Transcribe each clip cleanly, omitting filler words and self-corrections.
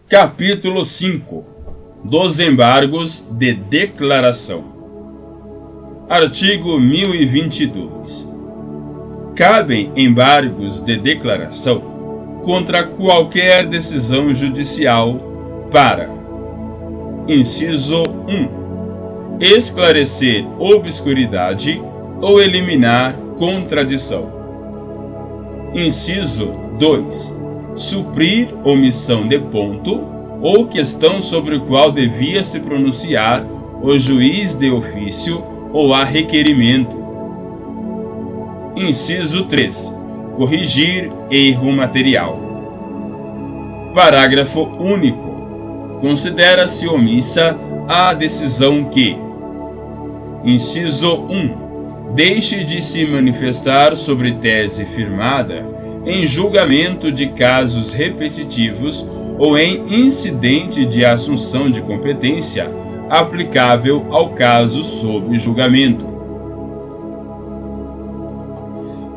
Capítulo 5 dos embargos de declaração. Artigo 1022. Cabem embargos de declaração contra qualquer decisão judicial para: inciso 1. Esclarecer obscuridade ou eliminar contradição. Inciso 2. Suprir omissão de ponto ou questão sobre o qual devia se pronunciar o juiz de ofício ou a requerimento. Inciso 3. Corrigir erro material. Parágrafo único. Considera-se omissa a decisão que: inciso 1. Deixe de se manifestar sobre tese firmada em julgamento de casos repetitivos ou em incidente de assunção de competência aplicável ao caso sob julgamento.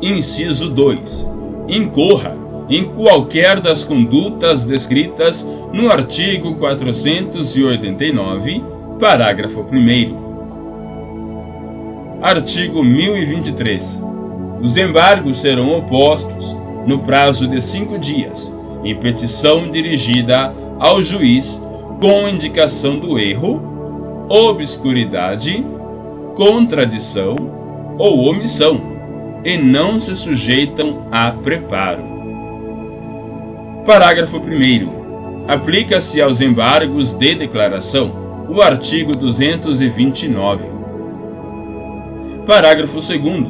Inciso 2. Incorra em qualquer das condutas descritas no artigo 489, parágrafo 1º. Artigo 1023. Os embargos serão opostos no prazo de 5 dias, em petição dirigida ao juiz com indicação do erro, obscuridade, contradição ou omissão, e não se sujeitam a preparo. Parágrafo 1º. Aplica-se aos embargos de declaração o artigo 229. Parágrafo 2º.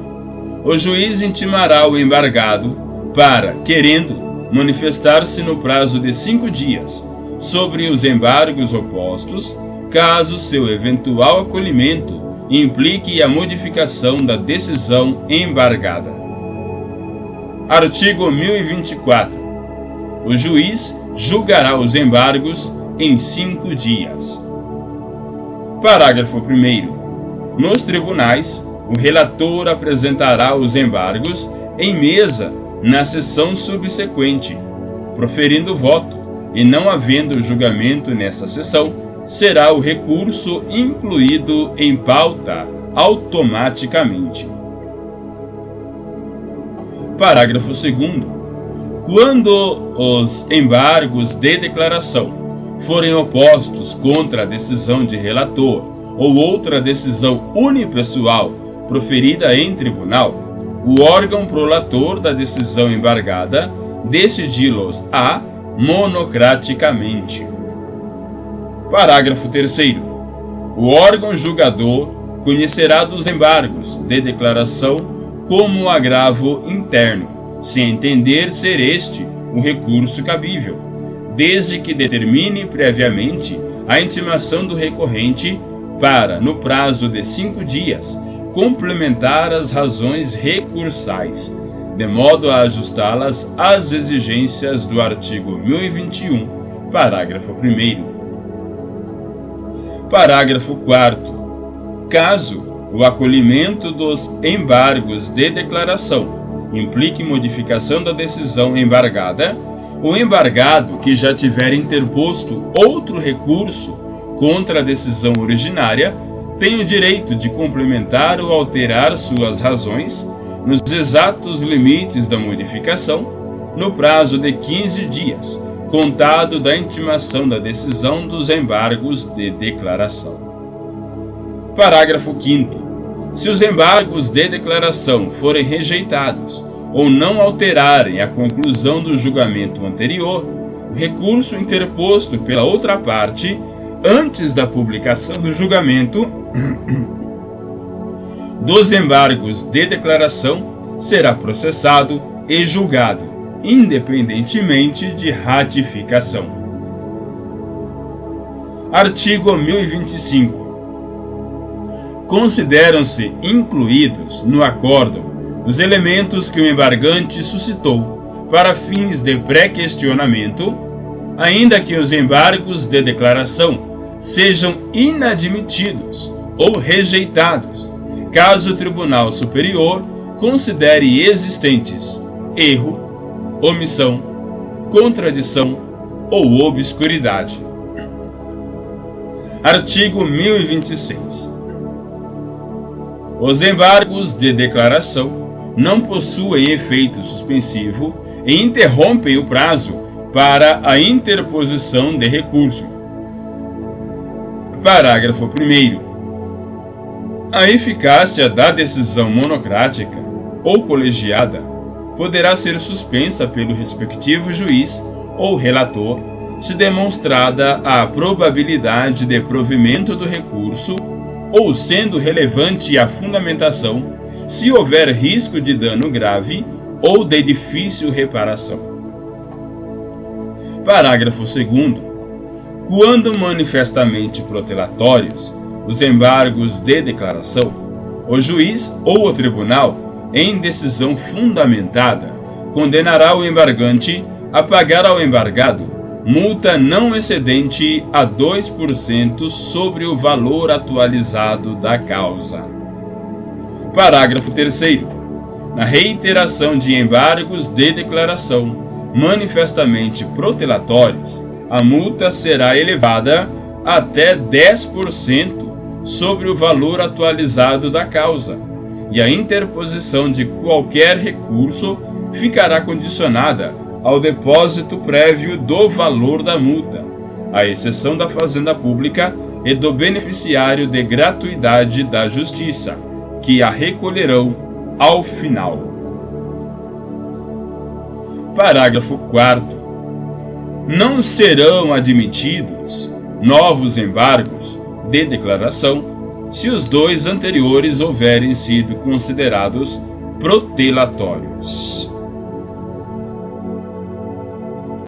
O juiz intimará o embargado para, querendo, manifestar-se no prazo de 5 dias sobre os embargos opostos, caso seu eventual acolhimento implique a modificação da decisão embargada. Artigo 1024. O juiz julgará os embargos em 5 dias. Parágrafo 1º. Nos tribunais, o relator apresentará os embargos em mesa na sessão subsequente. Proferindo voto e não havendo julgamento nessa sessão, será o recurso incluído em pauta automaticamente. Parágrafo 2º. Quando os embargos de declaração forem opostos contra a decisão de relator ou outra decisão unipessoal proferida em tribunal, o órgão prolator da decisão embargada decidi-los-á monocraticamente. Parágrafo 3º. O órgão julgador conhecerá dos embargos de declaração como agravo interno, se entender ser este o recurso cabível, desde que determine previamente a intimação do recorrente para, no prazo de 5 dias, complementar as razões recursais, de modo a ajustá-las às exigências do artigo 1021, parágrafo 1º. Parágrafo 4º. Caso o acolhimento dos embargos de declaração implique modificação da decisão embargada, o embargado que já tiver interposto outro recurso contra a decisão originária tem o direito de complementar ou alterar suas razões nos exatos limites da modificação, no prazo de 15 dias, contado da intimação da decisão dos embargos de declaração. Parágrafo 5º. Se os embargos de declaração forem rejeitados ou não alterarem a conclusão do julgamento anterior, o recurso interposto pela outra parte antes da publicação do julgamento dos embargos de declaração será processado e julgado, independentemente de ratificação. Artigo 1025. Consideram-se incluídos no acórdão os elementos que o embargante suscitou para fins de pré-questionamento, ainda que os embargos de declaração sejam inadmitidos ou rejeitados, caso o Tribunal Superior considere existentes erro, omissão, contradição ou obscuridade. Artigo 1026. Os embargos de declaração não possuem efeito suspensivo e interrompem o prazo para a interposição de recurso. Parágrafo 1º. A eficácia da decisão monocrática ou colegiada poderá ser suspensa pelo respectivo juiz ou relator, se demonstrada a probabilidade de provimento do recurso ou sendo relevante a fundamentação, se houver risco de dano grave ou de difícil reparação. Parágrafo 2º. Quando manifestamente protelatórios os embargos de declaração, o juiz ou o tribunal, em decisão fundamentada, condenará o embargante a pagar ao embargado multa não excedente a 2% sobre o valor atualizado da causa. Parágrafo 3º. Na reiteração de embargos de declaração manifestamente protelatórios, a multa será elevada até 10% sobre o valor atualizado da causa, e a interposição de qualquer recurso ficará condicionada ao depósito prévio do valor da multa, à exceção da Fazenda Pública e do beneficiário de gratuidade da Justiça, que a recolherão ao final. Parágrafo 4º. Não serão admitidos novos embargos de declaração se os 2 anteriores houverem sido considerados protelatórios.